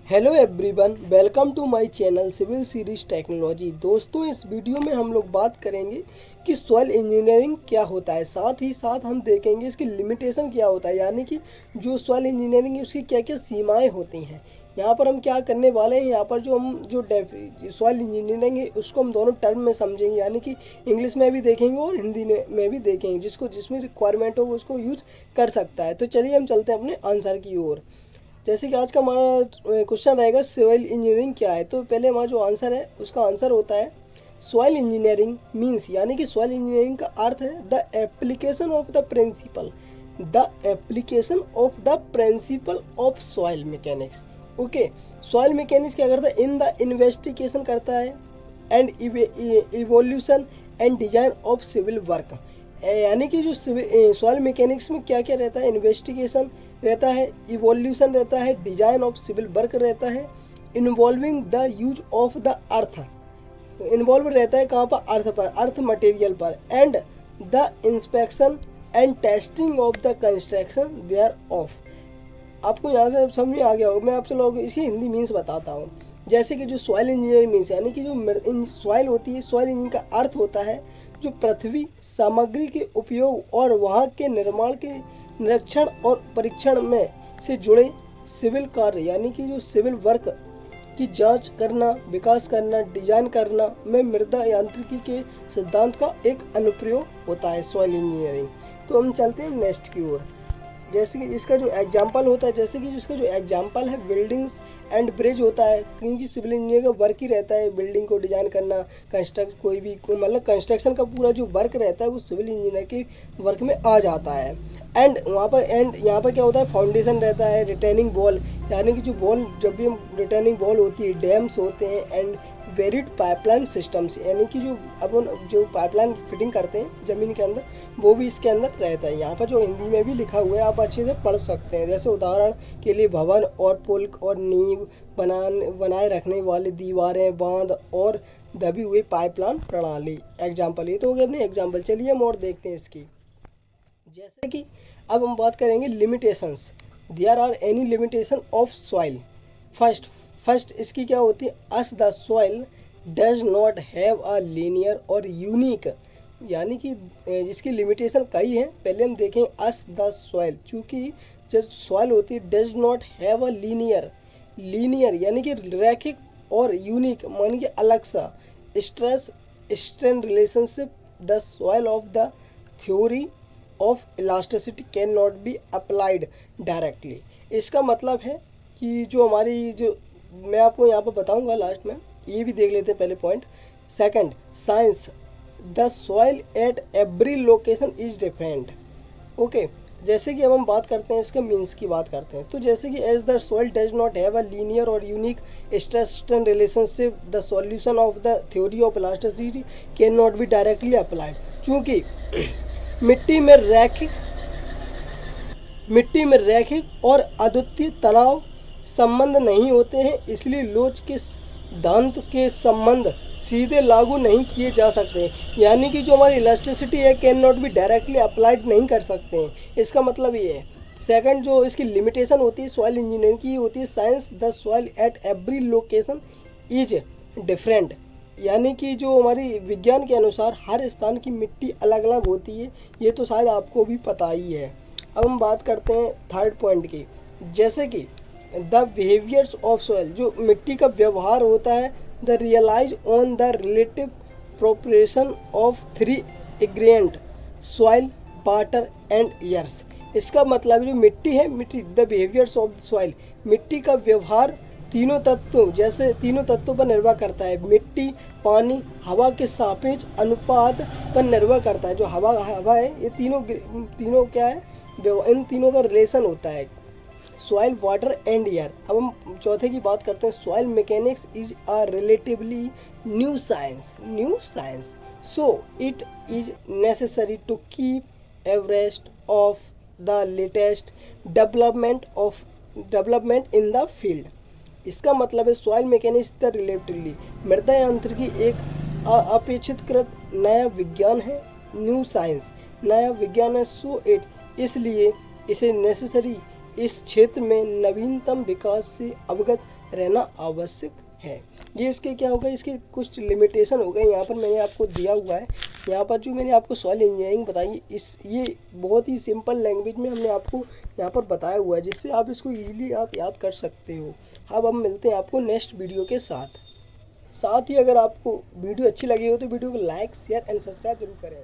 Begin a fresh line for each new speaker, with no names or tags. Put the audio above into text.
Hello everyone, welcome to my channel civil series technology. दोस्तों, इस video में हम लोग बात करेंगे कि सॉइल इंजीनियरिंग क्या होता है। साथ ही साथ हम देखेंगे इसकी लिमिटेशन क्या होता है, यानी कि जो सॉइल इंजीनियरिंग है उसकी क्या क्या सीमाएं होती हैं। यहाँ पर हम क्या करने वाले हैं, यहाँ पर जो सॉइल इंजीनियरिंग है उसको हम दोनों टर्म में समझेंगे, यानी कि इंग्लिश में भी देखेंगे और हिंदी में भी देखेंगे। जिसमें रिक्वायरमेंट हो वो उसको यूज कर सकता है। तो चलिए हम चलते हैं अपने आंसर की ओर। जैसे कि आज का हमारा क्वेश्चन रहेगा सॉइल इंजीनियरिंग क्या है। तो पहले हमारा जो आंसर है उसका आंसर होता है सॉइल इंजीनियरिंग मीन्स, यानी कि सॉइल इंजीनियरिंग का अर्थ है the application of the principle of soil mechanics. Okay, soil mechanics क्या करता है, इन द इन्वेस्टिगेशन करता है and evolution and design of civil work. यानी कि जो सॉइल मैकेनिक्स में क्या क्या रहता है, इन्वेस्टिगेशन रहता है, इवोल्यूशन रहता है, डिजाइन ऑफ सिविल वर्क रहता है, involving the use of the earth, involve रहता है कहाँ पर, अर्थ पर, अर्थ मटेरियल पर, and the inspection and testing of the construction thereof. आपको यहाँ से समझ में आ गया होगा। मैं आपसे लोग इसी हिंदी मीन्स बताता हूँ। जैसे कि जो सॉइल इंजीनियरिंग मीन्स, यानी कि जो सॉइल होती है, सॉइल इंजीनियरिंग का अर्थ होता है जो पृथ्वी सामग्री के उपयोग और वहाँ के निर्माण के निरीक्षण और परीक्षण में से जुड़े सिविल कार्य, यानी कि जो सिविल वर्क की जांच करना, विकास करना, डिजाइन करना में मृदा यांत्रिकी के सिद्धांत का एक अनुप्रयोग होता है सॉइल इंजीनियरिंग। तो हम चलते हैं नेक्स्ट की ओर। जैसे कि इसका जो एग्जाम्पल होता है, जैसे कि इसका जो एग्जाम्पल है बिल्डिंग्स एंड ब्रिज होता है, क्योंकि सिविल इंजीनियर का वर्क ही रहता है बिल्डिंग को डिजाइन करना, कोई भी मतलब कंस्ट्रक्शन का पूरा जो वर्क रहता है वो सिविल इंजीनियर के वर्क में आ जाता है। एंड यहाँ पर क्या होता है, फाउंडेशन रहता है, रिटेनिंग वॉल, यानी कि जो वॉल, जब भी हम रिटेनिंग वॉल होती है, डैम्स होते हैं, एंड वेरिड पाइपलाइन सिस्टम्स, यानी कि जो पाइपलाइन फिटिंग करते हैं ज़मीन के अंदर, वो भी इसके अंदर रहता है। यहाँ पर जो हिंदी में भी लिखा हुआ है आप अच्छे से पढ़ सकते हैं। जैसे उदाहरण के लिए भवन और पुल और नींव बनाए रखने वाली दीवारें, बांध और दबी हुई पाइपलाइन प्रणाली। एग्जाम्पल, ये तो हो गया अपने एग्जाम्पल। चलिए हम और देखते हैं इसकी। जैसे कि अब हम बात करेंगे limitations. There are any limitation of soil. First इसकी क्या होती है, as the soil does not have a linear और यूनिक, यानी कि जिसकी लिमिटेशन कई है। पहले हम देखें अस द सॉइल, चूँकि जो सॉइल होती है does not have a linear यानी कि रैखिक, और यूनिक मानी कि अलग सा, stress strain relationship, the soil of the theory of elasticity can not be applied directly. इसका मतलब है कि जो मैं आपको यहाँ पर बताऊँगा लास्ट में, ये भी देख लेते हैं पहले point. Second, science, the soil at every location is different. Okay, जैसे कि अब हम बात करते हैं इसके मीन्स की बात करते हैं। तो जैसे कि as the soil does not have a linear और unique stress strain relationship, the solution of the theory of elasticity can not be directly applied. चूँकि मिट्टी में रैखिक और अद्वितीय तनाव संबंध नहीं होते हैं, इसलिए लोच के सिद्धांत के संबंध सीधे लागू नहीं किए जा सकते। यानी कि जो हमारी इलास्टिसिटी है can not be directly applied नहीं कर सकते हैं। इसका मतलब ये है। सेकंड, जो इसकी लिमिटेशन होती है सॉइल इंजीनियरिंग की होती है, science the soil at every location is different, यानी कि जो हमारी विज्ञान के अनुसार हर स्थान की मिट्टी अलग अलग होती है। ये तो शायद आपको भी पता ही है। अब हम बात करते हैं थर्ड पॉइंट की। जैसे कि द बिहेवियर्स ऑफ सॉइल, जो मिट्टी का व्यवहार होता है, the realise on the relative proportion of three ingredient soil, water and airs. इसका मतलब जो मिट्टी है, द बिहेवियर्स ऑफ सॉइल, मिट्टी का व्यवहार तीनों तत्वों पर निर्भर करता है। मिट्टी, पानी, हवा के सापेक्ष अनुपात पर निर्भर करता है। जो हवा है, ये तीनों क्या है, इन तीनों का रिलेशन होता है, सॉइल, वाटर एंड एयर। अब हम चौथे की बात करते हैं। Soil mechanics is a relatively new science, so it is necessary to keep abreast of the latest development in the field. इसका मतलब है सॉइल मैकेनिक्स द रिलेटिवली, मृदा यांत्रिकी एक अपेक्षितकृत नया विज्ञान है, न्यू साइंस नया विज्ञान है, सो इट इसलिए इसे नेसेसरी इस क्षेत्र में नवीनतम विकास से अवगत रहना आवश्यक है। ये इसके क्या होगा, इसके कुछ लिमिटेशन हो गए। यहाँ पर मैंने आपको दिया हुआ है, यहाँ पर जो मैंने आपको सॉइल इंजीनियरिंग बताई, ये बहुत ही सिंपल लैंग्वेज में हमने आपको यहाँ पर बताया हुआ है, जिससे आप इसको ईजिली आप याद कर सकते हो। अब हम मिलते हैं आपको नेक्स्ट वीडियो के साथ ही अगर आपको वीडियो अच्छी लगी हो तो वीडियो को लाइक, शेयर एंड सब्सक्राइब जरूर करें।